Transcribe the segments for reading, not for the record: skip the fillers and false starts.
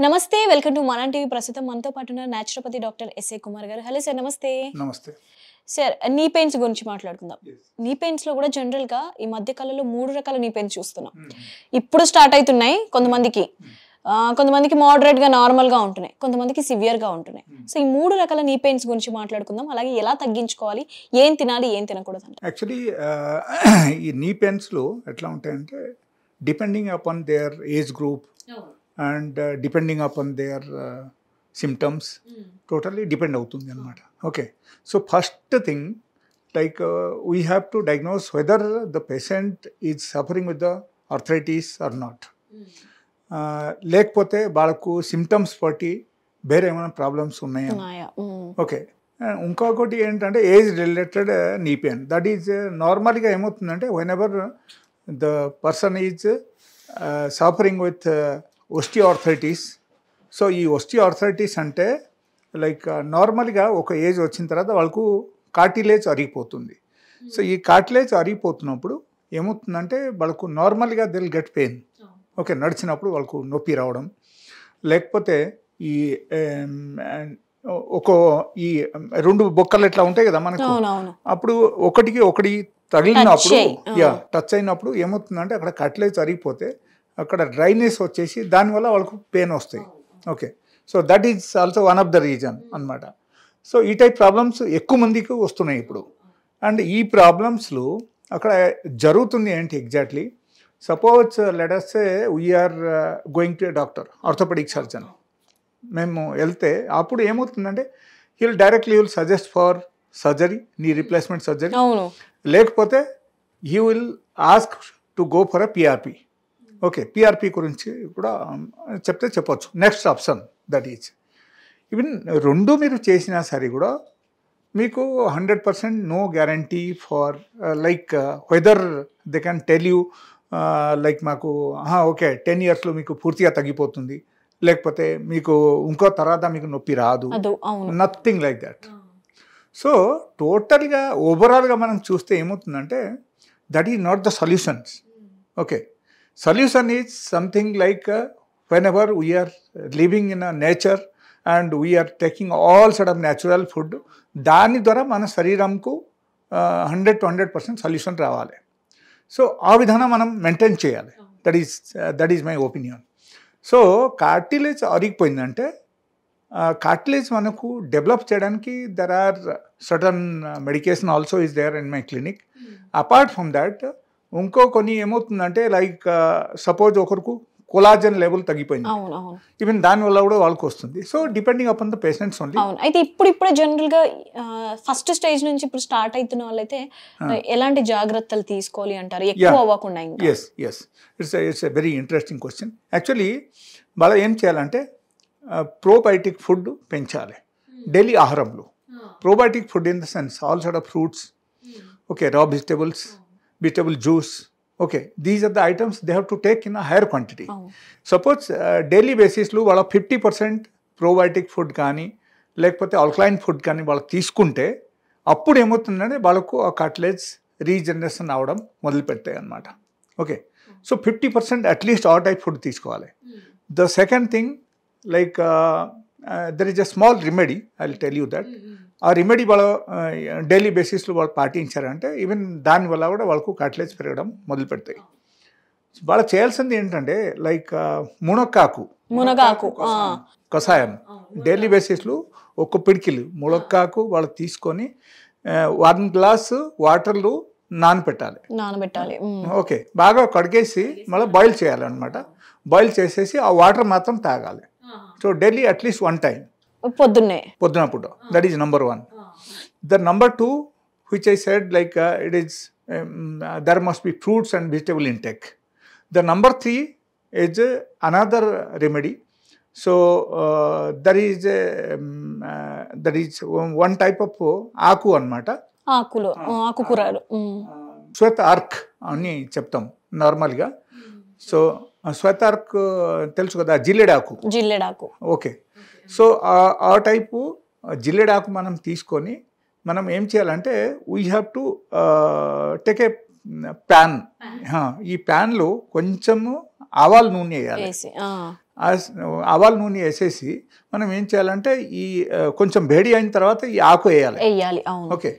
నమస్తే welcome to మన TV. ప్రస్తుతం మనతో పాటు ఉన్న న్యాచురోపతి డాక్టర్ ఎస్ఏ కుమార్ గారు. హలో సార్, నమస్తే. నమస్తే సార్, నీ పెయిన్స్ గురించి మాట్లాడుకుందాం. నీ పెయిన్స్ లో కూడా జనరల్ గా ఈ మధ్య కాలంలో 3 రకాల నీ పెయిన్స్ చూస్తున్నాం. ఇప్పుడు స్టార్ట్ అవుతున్నాయి కొంతమందికి, కొంతమందికి మోడరేట్ గా నార్మల్ గా ఉంటున్నాయి, కొంతమందికి సివియర్ గా ఉంటున్నాయి. సో ఈ 3 రకాల నీ పెయిన్స్ గురించి మాట్లాడుకుందాం. అలాగే ఎలా తగ్గించుకోవాలి, ఏం తినాలి, ఏం తినకూడదు. యాక్చువల్లీ ఈ నీ పెయిన్స్ లో ఎట్లా ఉంటాయంటే depending upon their age group and depending upon their symptoms totally depend అవుతుంది అనమాట. Okay, so first thing like we have to diagnose whether the patient is suffering with the arthritis or not. లేకపోతే వాళ్ళకు symptoms బట్టి వేరే ఏమైనా problems ఉన్నాయా. Okay, ఇంకొకటి ఏంటంటే age related knee pain. That is నార్మల్గా ఏమవుతుందంటే when ever the person is suffering with osteoarthritis. So ఈ osteoarthritis అంటే లైక్ నార్మల్గా ఒక ఏజ్ వచ్చిన తర్వాత వాళ్ళకు కార్టిలేజ్ అరిగిపోతుంది. సో ఈ కార్టిలేజ్ అరిగిపోతున్నప్పుడు ఏమవుతుందంటే వాళ్ళకు నార్మల్గా దిల్ గెట్ పెయిన్. ఓకే, నడిచినప్పుడు వాళ్ళకు నొప్పి రావడం, లేకపోతే ఈ ఈ 2 బొక్కలు ఎట్లా ఉంటాయి కదా మనకు, అప్పుడు ఒకటి తగిలినప్పుడు టచ్ అయినప్పుడు ఏమవుతుందంటే అక్కడ కార్టిలేజ్ అరిగిపోతే అక్కడ డ్రైనెస్ వచ్చేసి దానివల్ల వాళ్ళకు పెయిన్ వస్తాయి. Okay, so that is also one of the reason అనమాట. సో ఈ టైప్ ప్రాబ్లమ్స్ ఎక్కువ మందికి వస్తున్నాయి ఇప్పుడు. అండ్ ఈ ప్రాబ్లమ్స్లో అక్కడ జరుగుతుంది ఏంటి exactly, suppose let us say we are going to a doctor, orthopaedic surgeon. మేము వెళ్తే అప్పుడు ఏమవుతుందంటే directly will suggest for surgery, knee replacement surgery, లేకపోతే he will ask to go for a PRP. Okay, PRP గురించి కూడా చెప్పొచ్చు. Next option that is even 2 మీరు చేసినా సరే కూడా మీకు 100% no guarantee for like whether they can tell you like మాకు ఓకే 10 yearsలో మీకు పూర్తిగా తగ్గిపోతుంది, లేకపోతే మీకు ఇంకో తర్వాత మీకు నొప్పి రాదు, నథింగ్ లైక్ దట్. సో టోటల్గా ఓవరాల్గా మనం చూస్తే ఏమవుతుందంటే that is not the solutions. Okay, solution is something like whenever we are living in a nature and we are taking all sort of natural food, దాని ద్వారా మన శరీరంకు 100 to 100% సొల్యూషన్ రావాలి. సో ఆ విధానం మనం మెయింటైన్ చేయాలి. That is my opinion. So cartilage అరిగిపోయిందంటే కార్టిలేజ్ మనకు డెవలప్ చేయడానికి there are certain medication also is there in my clinic. Apart from that ఇంకో కొన్ని ఏమవుతుందంటే లైక్ సపోజ్ ఒకరికి కొలాజన్ లెవెల్ తగ్గిపోయింది, ఈవెన్ దానివల్ల కూడా వాళ్ళకి వస్తుంది. So depending upon the patients only. అయితే ఇప్పుడే జనరల్ గా ఫస్ట్ స్టేజ్ నుంచి ఇప్పుడు స్టార్ట్ అవుతున్న వాళ్ళైతే ఎలాంటి జాగ్రత్తలు తీసుకోవాలి అంటారు, ఎక్కువ అవ్వకుండా? Yes it's a very interesting question. Actually వాళ్ళ ఏం చేయాలంటే ప్రోబయోటిక్ ఫుడ్ పెంచాలి డైలీ ఆహారంలో. Probiotic food in the sense all sort of fruits, okay, raw vegetable juice. Okay, these are the items they have to take in a higher quantity. Suppose daily basis లో వాళ్ళ 50% probiotic food కానీ లేకపోతే alkaline food కానీ వాళ్ళకి తీసుకుంటే అప్పుడు ఏమవుతుందంటే వాళ్ళకు ఆ కార్టిలేజ్ రీజనరేషన్ అవడం మొదలు పెడతాయి అన్నమాట. ఓకే, సో 50% అట్లీస్ట్ ఆ టైప్ ఫుడ్ తీసుకోవాలి. The second thing like there is a small remedy, I will tell you that. ఆ రెమెడీ వాళ్ళ డైలీ బేసిస్లో వాళ్ళు పాటించారంటే ఈవెన్ దానివల్ల కూడా వాళ్ళకు కార్టిలేజ్ పెరగడం మొదలు పెడతాయి. వాళ్ళు చేయాల్సింది ఏంటంటే లైక్ మునక్కాకు కషాయం డైలీ బేసిస్లో ఒక పిడికిలు మునక్కాకు వాళ్ళు తీసుకొని 1 glass వాటర్లో నానబెట్టాలి. ఓకే, బాగా కడిగేసి మళ్ళీ బాయిల్ చేయాలన్నమాట. బాయిల్ చేసేసి ఆ వాటర్ మాత్రం తాగాలి. సో డైలీ అట్లీస్ట్ 1 time పొద్దున పూట. That is number 1. The number 2 which I said like it is there must be fruits and vegetable intake. The number 3 is another remedy. So there is one type of ఆకు అన్నమాట. ఆకుకూరలు శ్వేత arc అని చెప్తాం నార్మల్గా. So శ్వేత arc తెలుసు కదా, జిల్లెడాకు. Okay, so ఆ type జిల్లెడాకు మనం తీసుకొని మనం ఏం చేయాలంటే we have to take a pan. ఈ ప్యాన్లో కొంచెము ఆవాల నూనె వేయాలి. ఆవాల నూనె వేసేసి మనం ఏం చేయాలంటే ఈ కొంచెం వేడి అయిన తర్వాత ఈ ఆకు వేయాలి. ఓకే,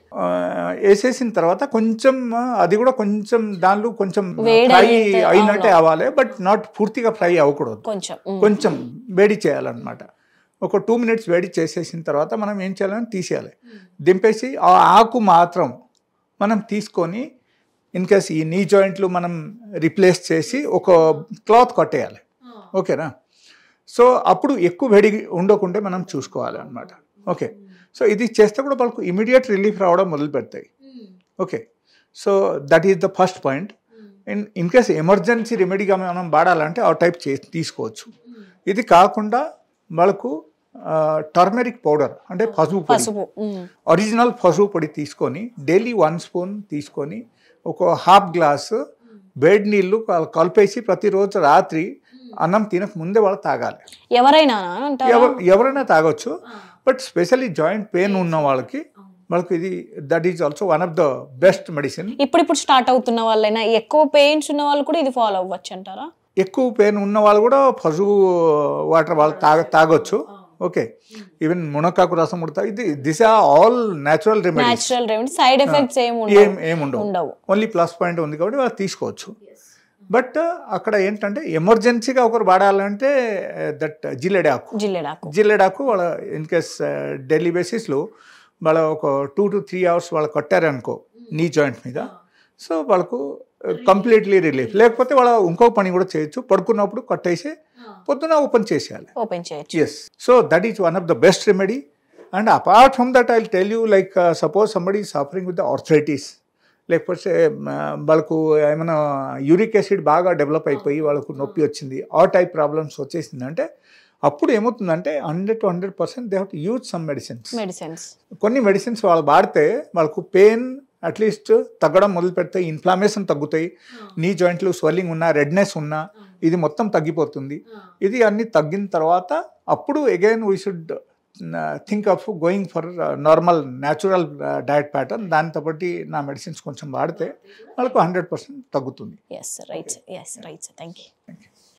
వేసేసిన తర్వాత కొంచెం అది కూడా కొంచెం దానిలో కొంచెం ఫ్రై అయినట్టే అవ్వాలి, బట్ నాట్ పూర్తిగా ఫ్రై అవ్వకూడదు, కొంచెం వేడి చేయాలన్నమాట. ఒక 2 minutes వేడి చేసేసిన తర్వాత మనం ఏం చేయాలని తీసేయాలి. దింపేసి ఆ ఆకు మాత్రం మనం తీసుకొని ఇన్ కేస్ ఈ నీ జాయింట్లు మనం రిప్లేస్ చేసి ఒక క్లాత్ కట్టేయాలి. ఓకేనా? సో అప్పుడు ఎక్కువ వేడి ఉండకుంటే మనం చూసుకోవాలి అనమాట. ఓకే, సో ఇది చేస్తే కూడా వాళ్ళకు ఇమీడియట్ రిలీఫ్ రావడం మొదలు పెడతాయి. Okay, so that is the first point. In case emergency రెమెడీగా మనం వాడాలంటే ఆ టైప్ తీసుకోవచ్చు. ఇది కాకుండా వాళ్ళకు టర్మరిక్ పౌడర్ అంటే పసుపు పొడి, ఒరిజినల్ పసుపు పొడి తీసుకొని డైలీ 1 spoon తీసుకొని ఒక ½ glass వేడి నీళ్ళు కలిపేసి ప్రతిరోజు రాత్రి అన్నం తినక ముందే వాళ్ళు తాగాలి. ఎవరైనా తాగొచ్చు, బట్ స్పెషల్లీ జాయింట్ పెయిన్ ఉన్న వాళ్ళకి ఇది that is also one of the best medicine. ఇప్పుడు స్టార్ట్ అవుతున్న వాళ్ళైనా ఎక్కువ పెయిన్స్ ఉన్న వాళ్ళు కూడా ఇది ఫాలో అవ్వచ్చు అంటారా? ఎక్కువ పెయిన్ ఉన్న వాళ్ళు కూడా పసుపు వాటర్ వాళ్ళు తాగొచ్చు. ఓకే, ఈవెన్ మునక్కాకు రసం ఉడతా, this are all natural remedies. Side effects ఏముండవు, ఓన్లీ ప్లస్ పాయింట్ ఉంది కాబట్టి వాళ్ళు తీసుకోవచ్చు. బట్ అక్కడ ఏంటంటే ఎమర్జెన్సీగా ఒకరు వాడాలంటే దట్ జిల్లెడాకు వాళ్ళ ఇన్ కేస్ డైలీ బేసిస్లో వాళ్ళ ఒక 2 to 3 hours వాళ్ళు కట్టారనుకో నీ జాయింట్ మీద, సో వాళ్ళకు కంప్లీట్లీ రిలీఫ్. లేకపోతే వాళ్ళ ఇంకో పని కూడా చేయొచ్చు, పడుకున్నప్పుడు కట్టేసి పొద్దున ఓపెన్ చేసేయాలి. Yes, so that is one of the best remedy. And apart from that I will tell you, like suppose somebody suffering with the arthritis, లేకపోతే వాళ్ళకు ఏమైనా యూరిక్ యాసిడ్ బాగా డెవలప్ అయిపోయి వాళ్ళకు నొప్పి వచ్చింది, ఆ టైప్ ప్రాబ్లమ్స్ వచ్చేసిందంటే అప్పుడు ఏమవుతుందంటే 100 to 100% they have to use some medicines. కొన్ని మెడిసిన్స్ వాళ్ళు వాడితే వాళ్ళకు పెయిన్ అట్లీస్ట్ తగ్గడం మొదలు పెడతాయి, ఇన్ఫ్లామేషన్ తగ్గుతాయి, నీ జాయింట్లు స్వెల్లింగ్ ఉన్నా రెడ్నెస్ ఉన్నా ఇది మొత్తం తగ్గిపోతుంది. ఇది అన్ని తగ్గిన తర్వాత అప్పుడు again we should think of going for normal natural diet pattern. దాంతో బట్టి నా మెడిసిన్స్ కొంచెం వాడితే వాళ్ళకు 100% తగ్గుతుంది. Right, thank you.